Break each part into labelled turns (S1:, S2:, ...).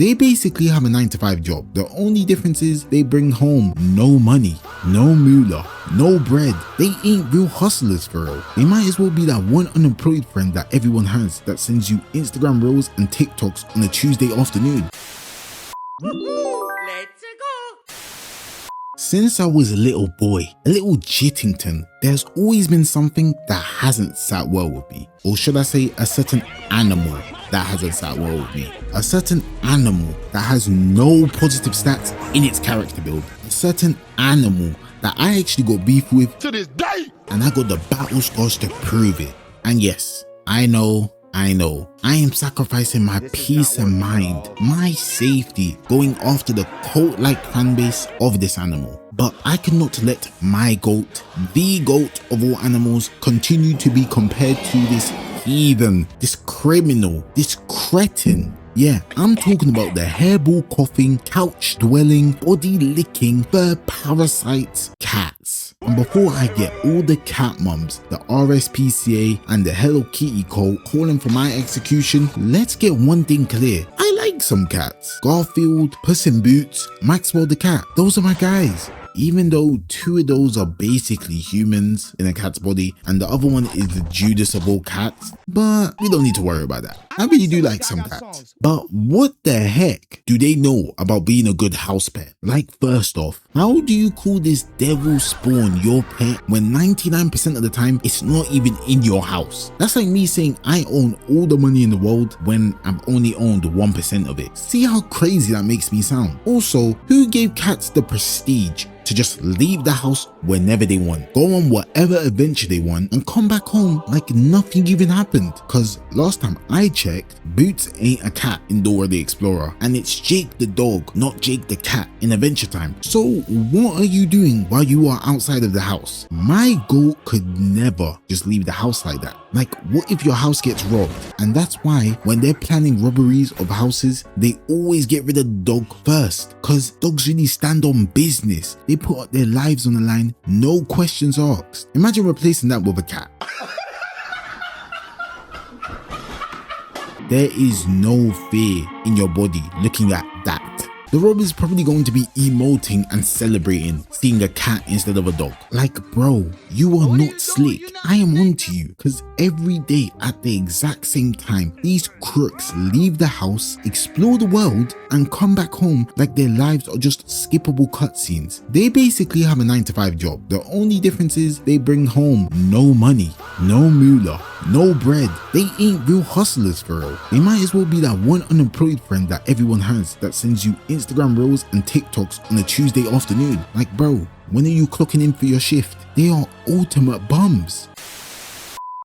S1: They basically have a 9 to 5 job. The only difference is they bring home no money, no moolah, no bread. They ain't real hustlers for real. They might as well be that one unemployed friend that everyone has that sends you Instagram reels and TikToks on a Tuesday afternoon.
S2: Let's go.
S1: Since I was a little boy, a little Jittington, there's always been something that hasn't sat well with me. Or should I say a certain animal that hasn't sat well with me. A certain animal that has no positive stats in its character build. A certain animal that I actually got beef with
S3: to this day,
S1: and I got the battle scars to prove it. And yes, I know, I am sacrificing my peace of mind, my safety, going after the cult-like fanbase of this animal. But I cannot let my goat, the goat of all animals, continue to be compared to this heathen, this criminal, this cretin. Yeah, I'm talking about the hairball coughing, couch dwelling, body licking, fur parasites, cats. And before I get all the cat mums, the RSPCA and the Hello Kitty cult calling for my execution, let's get one thing clear. I like some cats. Garfield, Puss in Boots, Maxwell the cat, those are my guys. Even though 2 of those are basically humans in a cat's body and the other one is the Judas of all cats, but we don't need to worry about that. I really do like some cats. But what the heck do they know about being a good house pet? Like, first off, how do you call this devil spawn your pet when 99% of the time it's not even in your house? That's like me saying I own all the money in the world when I've only owned 1% of it. See how crazy that makes me sound? Also, who gave cats the prestige to just leave the house whenever they want, go on whatever adventure they want, and come back home like nothing even happened? Cause last time I checked, Boots ain't a cat in Dora the Explorer, and it's Jake the dog, not Jake the cat in Adventure Time. So what are you doing while you are outside of the house? My goat could never just leave the house like that. Like, what if your house gets robbed? And that's why when they're planning robberies of houses, they always get rid of the dog first, cause dogs really stand on business. They put up their lives on the line, no questions asked. Imagine replacing that with a cat. There is no fear in your body looking at that. The robber is probably going to be emoting and celebrating seeing a cat instead of a dog. Like, bro, you are not slick. I am onto you, because every day at the exact same time, these crooks leave the house, explore the world, and come back home like their lives are just skippable cutscenes. They basically have a 9 to 5 job. The only difference is they bring home no money, no moolah, no bread. They ain't real hustlers for real. They might as well be that one unemployed friend that everyone has that sends you Instagram reels and TikToks on a Tuesday afternoon. Like, bro, when are you clocking in for your shift? They are ultimate bums.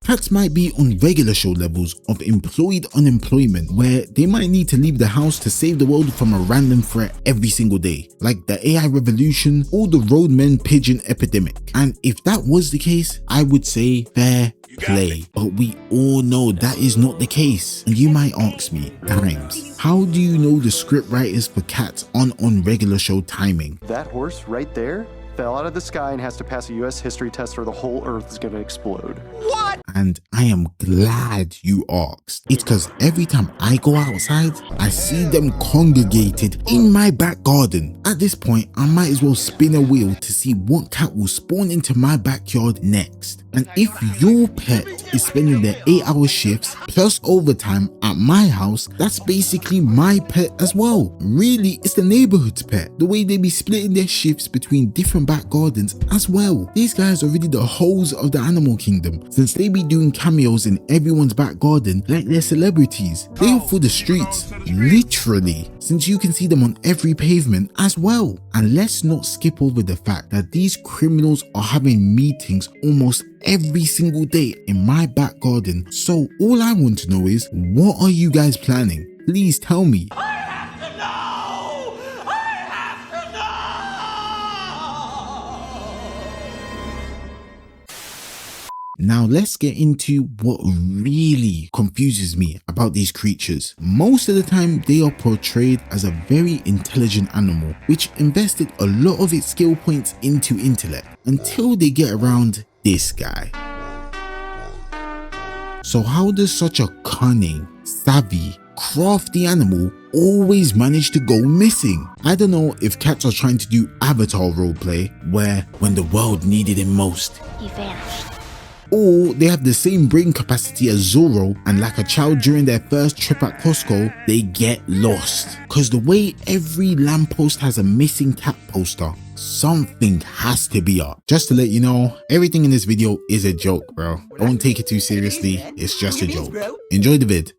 S1: Cats might be on regular show levels of employed unemployment, where they might need to leave the house to save the world from a random threat every single day, like the AI revolution or the roadmen pigeon epidemic. And if that was the case, I would say fair play. But we all know that is not the case. And you might ask me, Diamz, how do you know the script writers for cats aren't on regular show timing?
S4: That horse right there fell out of the sky and has to pass a US history test or the whole earth is gonna explode.
S2: What?
S1: And I am glad you asked. It's because every time I go outside, I see them congregated in my back garden. At this point, I might as well spin a wheel to see what cat will spawn into my backyard next. And if your pet is spending their 8-hour shifts plus overtime at my house, that's basically my pet as well. Really, it's the neighborhood's pet. The way they be splitting their shifts between different back gardens as well. These guys are really the hoes of the animal kingdom, since they be doing cameos in everyone's back garden like they're celebrities. They are for the streets, literally, since you can see them on every pavement as well. And let's not skip over the fact that these criminals are having meetings almost every single day in my back garden. So all I want to know is, what are you guys planning? Please tell me. Now let's get into what really confuses me about these creatures. Most of the time they are portrayed as a very intelligent animal which invested a lot of its skill points into intellect, until they get around this guy. So how does such a cunning, savvy, crafty animal always manage to go missing. I don't know if cats are trying to do Avatar roleplay, where when the world needed him most,
S2: he vanished.
S1: Or they have the same brain capacity as Zoro, and like a child during their first trip at Costco, they get lost. Cause the way every lamppost has a missing cat poster, something has to be up. Just to let you know, everything in this video is a joke, bro. Don't take it too seriously, it's just a joke. Enjoy the vid.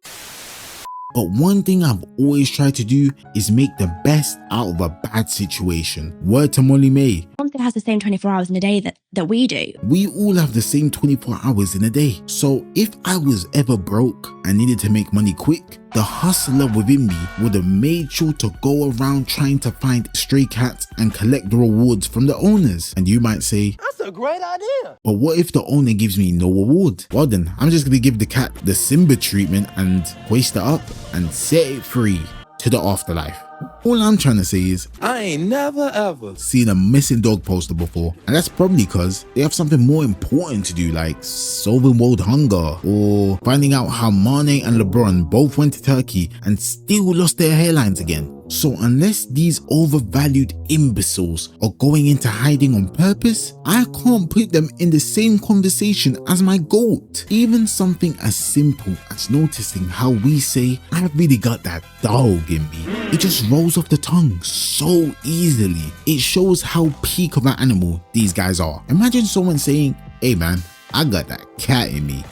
S1: But one thing I've always tried to do is make the best out of a bad situation. Word to Molly May.
S2: Monster has the same 24 hours in a day that we do.
S1: We all have the same 24 hours in a day. So if I was ever broke and needed to make money quick, the hustler within me would have made sure to go around trying to find stray cats and collect the rewards from the owners. And you might say,
S3: that's a great idea.
S1: But what if the owner gives me no reward? Well then, I'm just gonna give the cat the Simba treatment and hoist it up and set it free to the afterlife. All I'm trying to say is,
S3: I ain't never ever
S1: seen a missing dog poster before, and that's probably because they have something more important to do, like solving world hunger or finding out how Mane and LeBron both went to Turkey and still lost their hairlines again. So unless these overvalued imbeciles are going into hiding on purpose, I can't put them in the same conversation as my GOAT. Even something as simple as noticing how we say, I've really got that dog in me. It just rolls off the tongue so easily. It shows how peak of an animal these guys are. Imagine someone saying, hey man, I got that cat in me.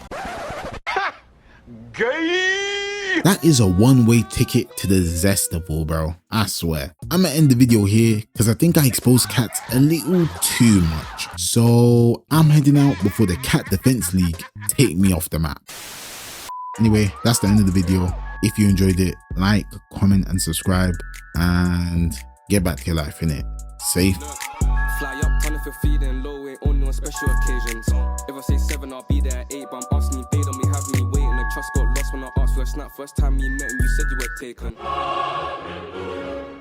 S1: That is a one-way ticket to the Zestival, bro. I swear. I'm gonna end the video here because I think I exposed cats a little too much. So I'm heading out before the Cat Defense League take me off the map. Anyway, that's the end of the video. If you enjoyed it, like, comment, and subscribe, and get back to your life, innit? Safe.
S5: Fly up, ton if you're feeding low weight only on special occasions. If I say 7, I'll be there at 8, but I'm asking you, they don't have me waiting. The trust got lost when I asked for a snap. First time you met and you said you were taken.